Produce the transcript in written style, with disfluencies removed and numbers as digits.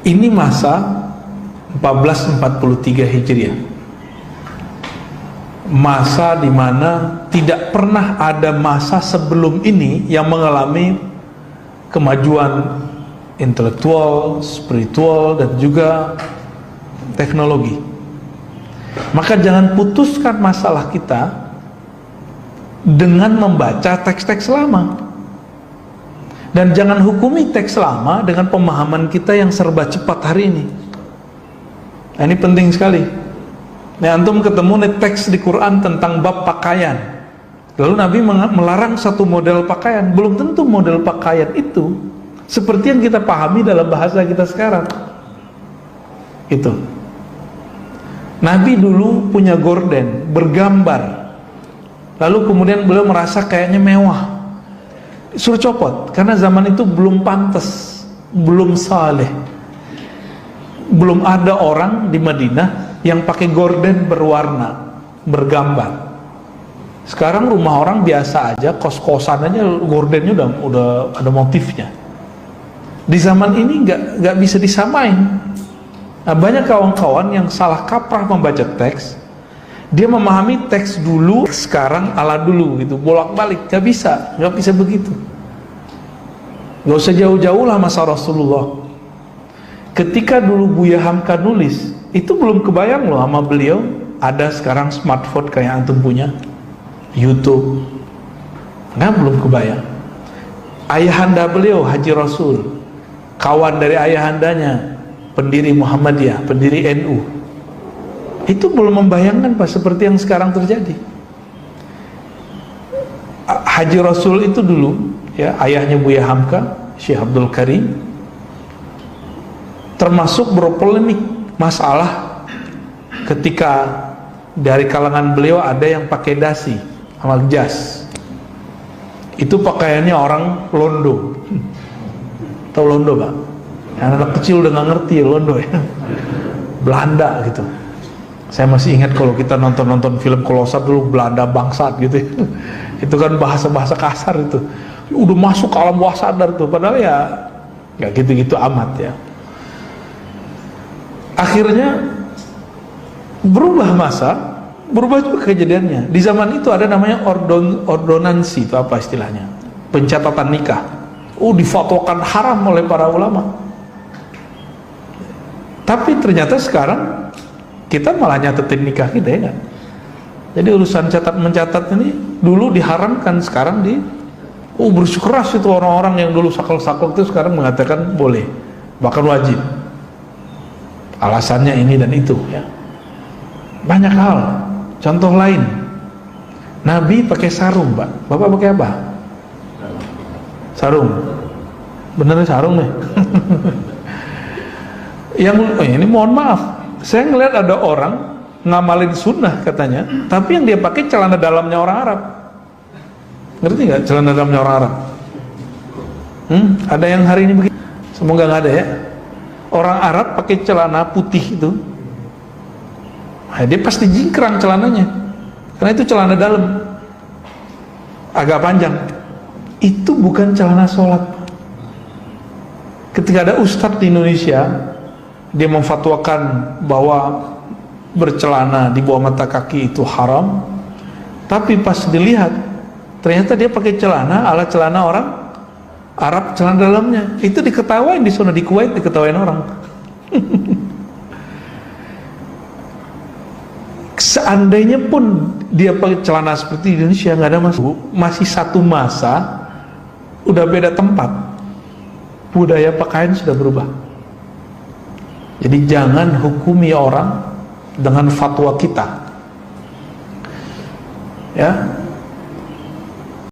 Ini masa 1443 Hijriah, masa di mana tidak pernah ada masa sebelum ini yang mengalami kemajuan intelektual, spiritual, dan juga teknologi. Maka jangan putuskan masalah kita dengan membaca teks-teks lama, dan jangan hukumi teks lama dengan pemahaman kita yang serba cepat hari ini. Nah, ini penting sekali. Nah, antum ketemu nih teks di Quran tentang bab pakaian, lalu Nabi melarang satu model pakaian. Belum tentu model pakaian itu seperti yang kita pahami dalam bahasa kita sekarang. Itu Nabi dulu punya gorden bergambar, lalu kemudian beliau merasa kayaknya mewah, suruh copot, karena zaman itu belum pantas, belum saleh, belum ada orang di Madinah yang pakai gorden berwarna, bergambar. Sekarang rumah orang biasa aja, kos-kosan aja gordennya udah ada motifnya. Di zaman ini nggak bisa disamain. Nah, banyak kawan-kawan yang salah kaprah membaca teks. Dia memahami teks dulu, sekarang ala dulu gitu, bolak-balik. Nggak bisa begitu. Nggak usah jauh-jauh lah masa Rasulullah. Ketika dulu Buya Hamka nulis, itu belum kebayang loh sama beliau ada sekarang smartphone kayak antum punya, YouTube. Nah, belum kebayang. Ayahanda beliau Haji Rasul, kawan dari ayahandanya, pendiri Muhammadiyah, pendiri NU, itu belum membayangkan Pak seperti yang sekarang terjadi. Haji Rasul itu dulu ya, ayahnya Buya Hamka, Syekh Abdul Karim, termasuk berpolemik masalah ketika dari kalangan beliau ada yang pakai dasi sama jas. Itu pakaiannya orang Londo. Tahu Londo, Pak? Anak kecil udah nggak ngerti ya Londo ya. Belanda gitu. Saya masih ingat kalau kita nonton film Kolosat dulu, Belanda bangsat gitu ya. Itu kan bahasa-bahasa kasar itu. Udah masuk ke alam bawah sadar tuh, padahal ya nggak gitu-gitu amat ya. Akhirnya berubah masa, berubah juga kejadiannya. Di zaman itu ada namanya ordonansi, itu apa istilahnya? Pencatatan nikah. Difatwakan haram oleh para ulama. Tapi ternyata sekarang kita malah nyatetin nikah kita ya kan? Jadi urusan mencatat ini dulu diharamkan, sekarang bersikeras itu orang-orang yang dulu sakal-sakal itu sekarang mengatakan boleh, bahkan wajib. Alasannya ini dan itu ya. Banyak hal. Contoh lain, Nabi pakai sarung, Pak. Bapak pakai apa? Sarung. Bener sarung nih. Ini mohon maaf, saya ngeliat ada orang ngamalin sunnah katanya, tapi yang dia pakai celana dalamnya orang Arab. Ngerti nggak celana dalamnya orang Arab? Ada yang hari ini begitu? Semoga nggak ada ya. Orang Arab pakai celana putih itu, nah, dia pasti jingkrang celananya, karena itu celana dalam, agak panjang. Itu bukan celana sholat. Ketika ada ustadz di Indonesia, dia memfatwakan bahwa bercelana di bawah mata kaki itu haram, tapi pas dilihat, ternyata dia pakai celana ala celana orang Arab, celana dalamnya. Itu diketawain di sana, di Kuwait diketawain orang. Seandainya pun dia pakai celana seperti di Indonesia, nggak ada masalah. Masih satu masa, udah beda tempat, budaya pakaian sudah berubah. Jadi jangan hukumi orang dengan fatwa kita, ya.